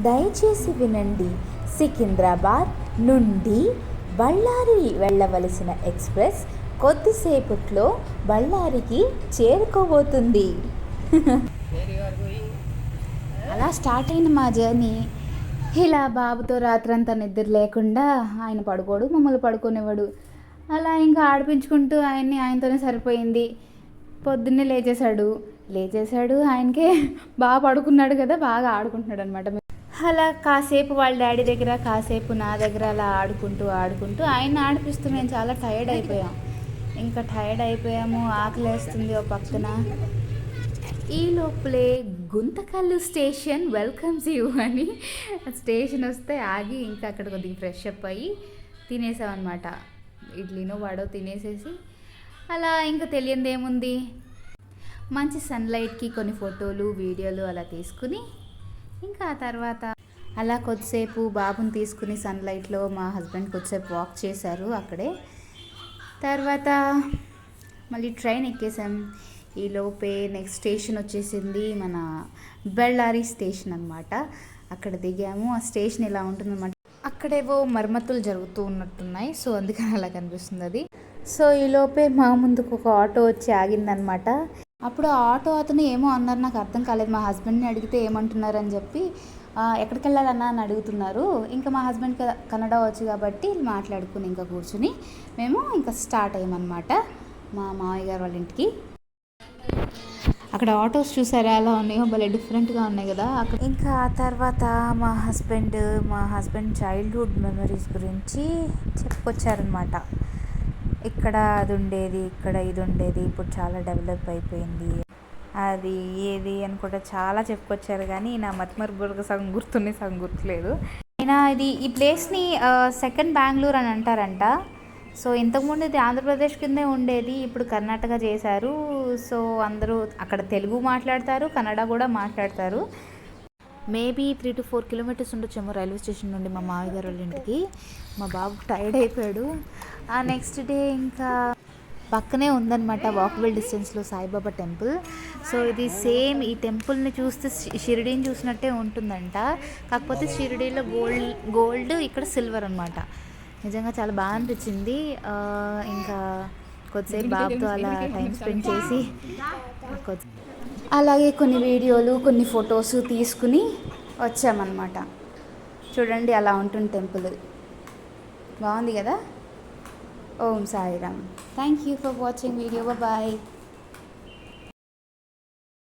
దయచేసి వినండి. సికింద్రాబాద్ నుండి బళ్ళారి వెళ్ళవలసిన ఎక్స్ప్రెస్ కొద్దిసేపట్లో బళ్ళారికి చేరుకోబోతుంది. అలా స్టార్ట్ అయిన మా జర్నీ. ఇలా బాబుతో రాత్రంతా నిద్ర లేకుండా ఆయన పడుకోడు, మమ్మల్ని పడుకునేవాడు. అలా ఇంకా ఆడిపించుకుంటూ ఆయనతోనే సరిపోయింది. పొద్దున్నే లేచేశాడు. ఆయనకే బాగా పడుకున్నాడు కదా, బాగా ఆడుకుంటున్నాడు అనమాట. అలా కాసేపు వాళ్ళ డాడీ దగ్గర, కాసేపు నా దగ్గర అలా ఆడుకుంటూ ఆయన ఆడిపిస్తూ మేము చాలా టైర్డ్ అయిపోయాము. ఆకలేస్తుంది ఓ పక్కన. ఈ లోపలే గుంతకల్లు స్టేషన్ వెల్కమ్స్ యూ అని స్టేషన్ వస్తే ఆగి ఇంకా అక్కడ కొద్దిగా ఫ్రెష్ అప్ అయ్యి తినేసామన్నమాట. ఇడ్లీనో వడో తినేసేసి అలా ఇంకా తెలియంది ఏముంది, మంచి సన్లైట్కి కొన్ని ఫోటోలు వీడియోలు అలా తీసుకుని ఇంకా ఆ తర్వాత అలా కొద్దిసేపు బాబుని తీసుకుని సన్లైట్లో మా హస్బెండ్ కొద్దిసేపు వాక్ చేశారు అక్కడే. తర్వాత మళ్ళీ ట్రైన్ ఎక్కేసాం. ఈలోపే నెక్స్ట్ స్టేషన్ వచ్చేసింది మన బళ్ళారి స్టేషన్ అనమాట. అక్కడ దిగాము. ఆ స్టేషన్ ఇలా ఉంటుందన్నమాట. అక్కడేవో మరమ్మతులు జరుగుతూ ఉన్నట్టున్నాయి, సో అందుకని అలా కనిపిస్తుంది అది. సో ఈలోపే మా ముందుకు ఒక ఆటో వచ్చి ఆగిందనమాట. అప్పుడు ఆ ఆటో అతను ఏమో అన్నారు, నాకు అర్థం కాలేదు. మా హస్బెండ్ని అడిగితే ఏమంటున్నారని చెప్పి ఎక్కడికి వెళ్ళాలన్నా అని అడుగుతున్నారు. ఇంకా మా హస్బెండ్ కన్నడ వచ్చు కాబట్టి మాట్లాడుకుని ఇంకా కూర్చుని మేము ఇంకా స్టార్ట్ అయ్యామన్నమాట మా మామయ్య గారు వాళ్ళ ఇంటికి. అక్కడ ఆటోస్ చూసారా ఎలా ఉన్నాయో, భలే డిఫరెంట్గా ఉన్నాయి కదా అక్కడ. ఇంకా ఆ తర్వాత మా హస్బెండ్ చైల్డ్హుడ్ మెమరీస్ గురించి చెప్పుకొచ్చారనమాట. ఇక్కడ అది ఉండేది, ఇక్కడ ఇది ఉండేది, ఇప్పుడు చాలా డెవలప్ అయిపోయింది, అది ఏది అని కూడా చాలా చెప్పుకొచ్చారు. కానీ నా మతిమరుపుగా సగం గుర్తుంది, సగం గుర్తులేదు. అయినా ఈ ప్లేస్ని సెకండ్ బెంగళూరు అని అంటారంట. సో ఇంతకుముందు ఇది ఆంధ్రప్రదేశ్ కిందే ఉండేది, ఇప్పుడు కర్ణాటక చేశారు. సో అందరూ అక్కడ తెలుగు మాట్లాడతారు, కన్నడ కూడా మాట్లాడతారు. మేబీ 3 to 4 kilometers ఉండొచ్చేమో రైల్వే స్టేషన్ నుండి మా మామయ్య గారు వాళ్ళ ఇంటికి. మా బాబు టైర్డ్ అయిపోయాడు. ఆ నెక్స్ట్ డే ఇంకా పక్కనే ఉందన్నమాట వాకబుల్ డిస్టెన్స్లో సాయిబాబా టెంపుల్. సో ఇది సేమ్ ఈ టెంపుల్ని చూస్తే షిరిడీని చూసినట్టే ఉంటుందంట. కాకపోతే షిరిడీలో గోల్డ్ ఇక్కడ సిల్వర్ అనమాట. నిజంగా చాలా బాగా అనిపించింది. ఇంకా కొద్దిసేపు బాబుతో అలా టైం స్పెండ్ చేసి అలాగే కొన్ని వీడియోలు, కొన్ని ఫొటోస్ తీసుకుని వచ్చామన్నమాట. చూడండి అలా ఉంటుంది టెంపుల్, బాగుంది కదా. Om Sairam. Thank you for watching video. Bye.